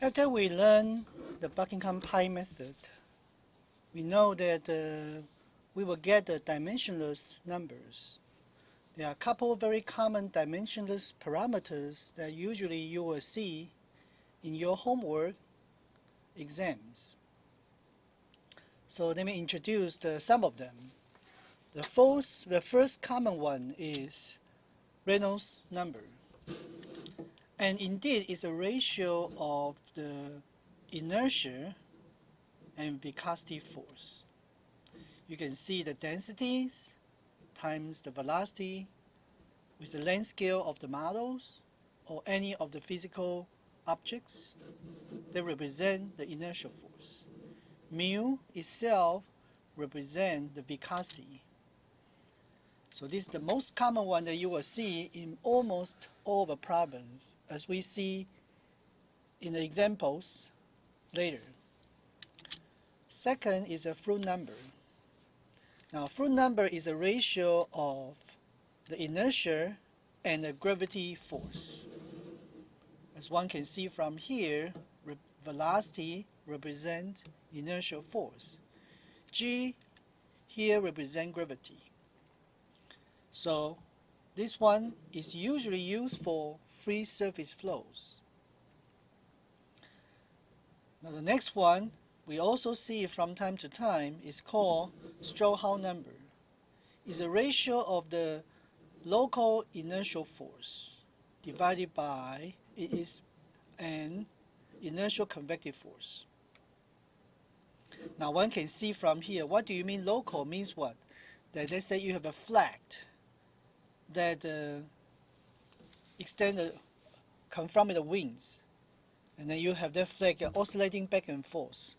After we learn the Buckingham Pi method, we know that we will get the dimensionless numbers. There are a couple very common dimensionless parameters that usually you will see in your homework exams. So let me introduce some of them. The first common one is Reynolds number. And indeed, it's a ratio of the inertia and viscosity force. You can see the densities times the velocity with the length scale of the models or any of the physical objects that represent the inertial force. Mu itself represents the viscosity. So this is the most common one that you will see in almost all the problems, as we see in the examples later. Second is a Froude number. Now, Froude number is a ratio of the inertia and the gravity force. As one can see from here, velocity represents inertial force. G here represents gravity. So this one is usually used for free surface flows. Now the next one we also see from time to time is called Strohau number. It's a ratio of the local inertial force divided by an inertial convective force. Now one can see from here, what do you mean local means what? That let's say you have a flag that confront the winds, and then you have that flag oscillating back and forth.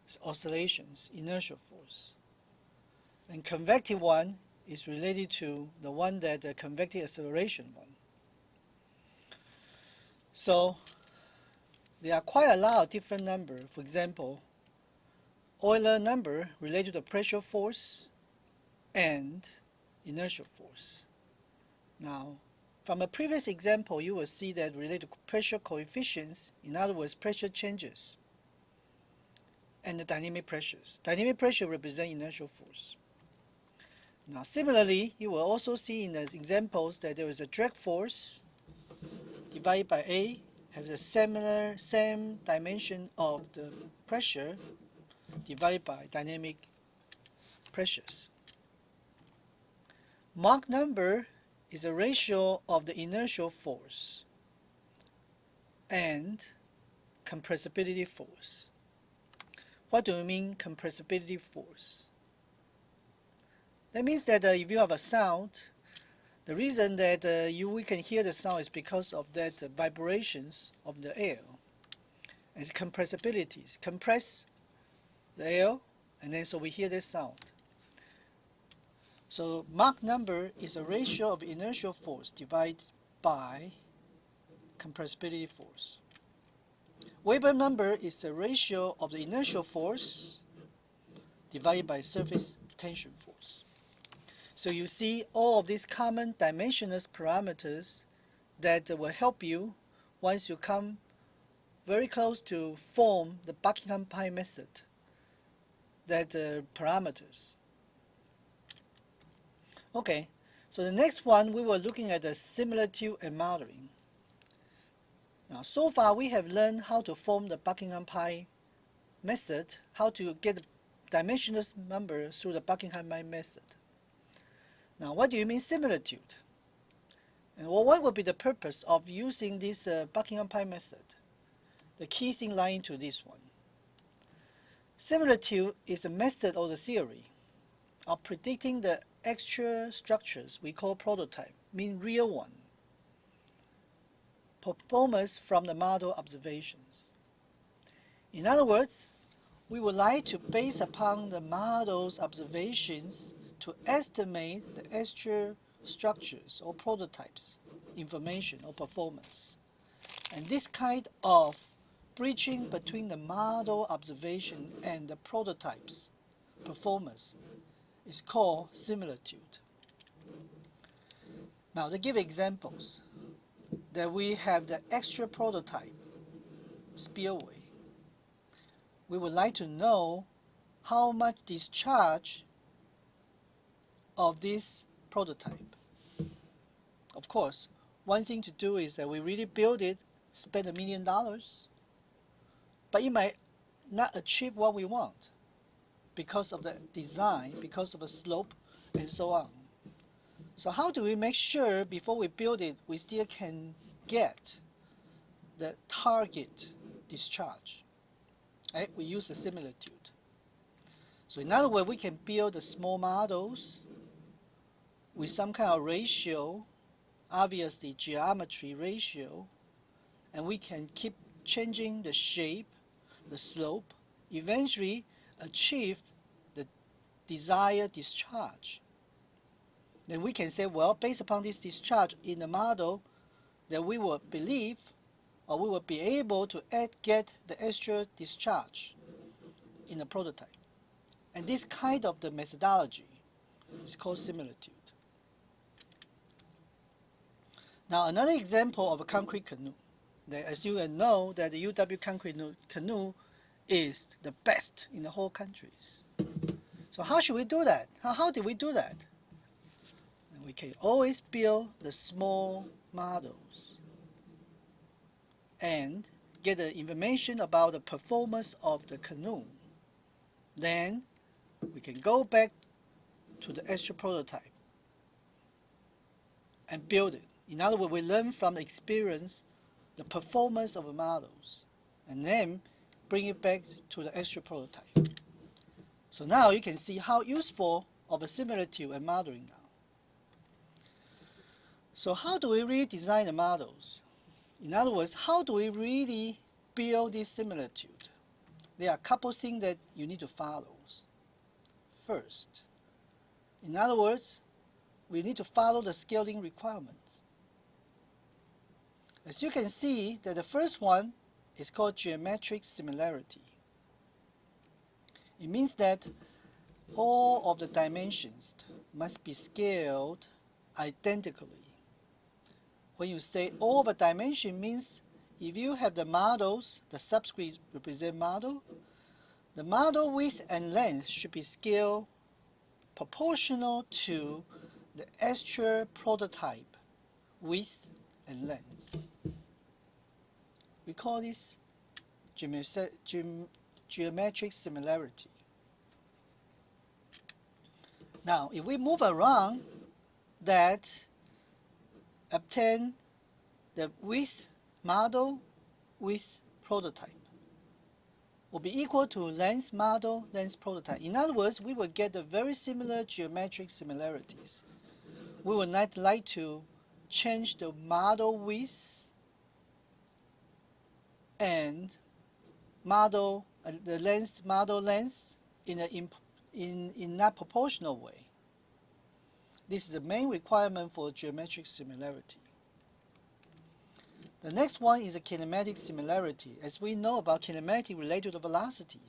It's oscillations, inertial force. And convective one is related to the one that the convective acceleration one. So there are quite a lot of different numbers. For example, Euler number related to the pressure force and inertial force. Now, from a previous example, you will see that related to pressure coefficients, in other words, pressure changes, and the dynamic pressures. Dynamic pressure represents inertial force. Now, similarly, you will also see in the examples that there is a drag force divided by A, has the same dimension of the pressure divided by dynamic pressures. Mach number is a ratio of the inertial force and compressibility force. What do you mean compressibility force? That means that if you have a sound, the reason that we can hear the sound is because of that vibrations of the air. It's compressibilities. Compress the air, and then so we hear the sound. So Mach number is a ratio of inertial force divided by compressibility force. Weber number is a ratio of the inertial force divided by surface tension force. So you see all of these common dimensionless parameters that will help you once you come very close to form the Buckingham Pi method, that parameters. Okay, so the next one we were looking at the similitude and modeling. Now, so far we have learned how to form the Buckingham Pi method, how to get the dimensionless number through the Buckingham Pi method. Now, what do you mean similitude? And what would be the purpose of using this Buckingham Pi method? The key thing lying to this one. Similitude is a method or the theory of predicting the actual structures we call prototype, mean real one, performance from the model observations. In other words, we would like to base upon the model's observations to estimate the actual structures or prototypes, information or performance. And this kind of bridging between the model observation and the prototypes performance is called similitude. Now, to give examples, that we have the extra prototype spillway. We would like to know how much discharge of this prototype. Of course, one thing to do is that we really build it, spend $1 million, but it might not achieve what we want because of the design, because of the slope, and so on. So how do we make sure before we build it, we still can get the target discharge? Right? We use the similitude. So in other words, we can build the small models with some kind of ratio, obviously geometry ratio, and we can keep changing the shape, the slope, eventually achieve the desired discharge. Then we can say, well, based upon this discharge in the model, that we will believe or we will be able to get the actual discharge in the prototype. And this kind of the methodology is called similitude. Now another example of a concrete canoe. That, as you know, that the UW concrete canoe is the best in the whole countries. So how should we do that? How did we do that? And we can always build the small models and get the information about the performance of the canoe. Then we can go back to the actual prototype and build it. In other words, we learn from the experience, the performance of the models, and then bring it back to the actual prototype. So now you can see how useful of a similitude and modeling now. So how do we really design the models? In other words, how do we really build this similitude? There are a couple things that you need to follow. First, in other words, we need to follow the scaling requirements. As you can see, that the first one is called geometric similarity. It means that all of the dimensions must be scaled identically. When you say all of the dimension means if you have the models, the subscript represent model, the model width and length should be scaled proportional to the actual prototype width and length. We call this geometric similarity. Now, if we move around that, obtain the width model with prototype will be equal to length model, length prototype. In other words, we will get the very similar geometric similarities. We would not like to change the model width and model the length model length in not proportional way. This is the main requirement for geometric similarity. The next one is a kinematic similarity. As we know about kinematic related to velocity.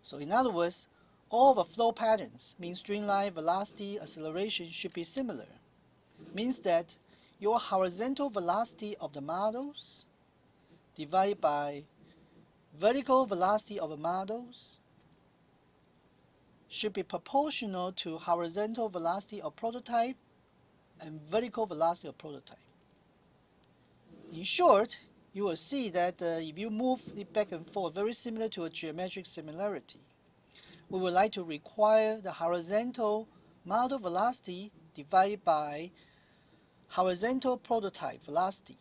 So in other words, all the flow patterns, means streamline, velocity, acceleration, should be similar. Means that your horizontal velocity of the models divided by vertical velocity of the models should be proportional to horizontal velocity of prototype and vertical velocity of prototype. In short, you will see that if you move it back and forth, very similar to a geometric similarity, we would like to require the horizontal model velocity divided by horizontal prototype velocity.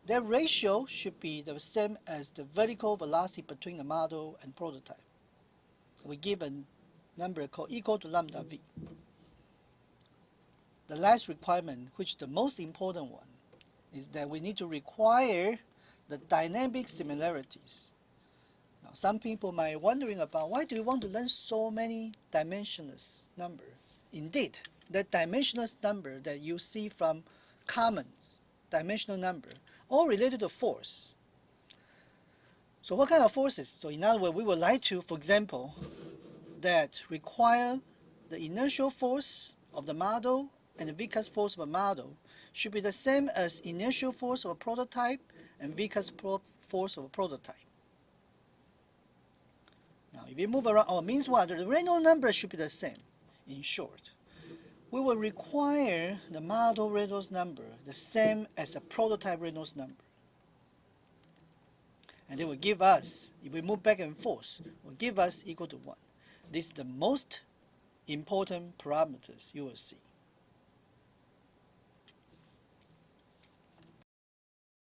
Their ratio should be the same as the vertical velocity between the model and prototype. We give a number called equal to lambda v. The last requirement, which is the most important one, is that we need to require the dynamic similarities. Now, some people might be wondering about why do you want to learn so many dimensionless numbers? Indeed, the dimensionless number that you see from commons, dimensional number, all related to force. So what kind of forces? So in other words, we would like to, for example, that require the inertial force of the model and the viscous force of a model should be the same as inertial force of a prototype and viscous forth of a prototype. Now, if we move around, means what? The Reynolds number should be the same. In short, we will require the model Reynolds number the same as a prototype Reynolds number. And it will give us, if we move back and forth, will give us equal to 1. This is the most important parameters you will see.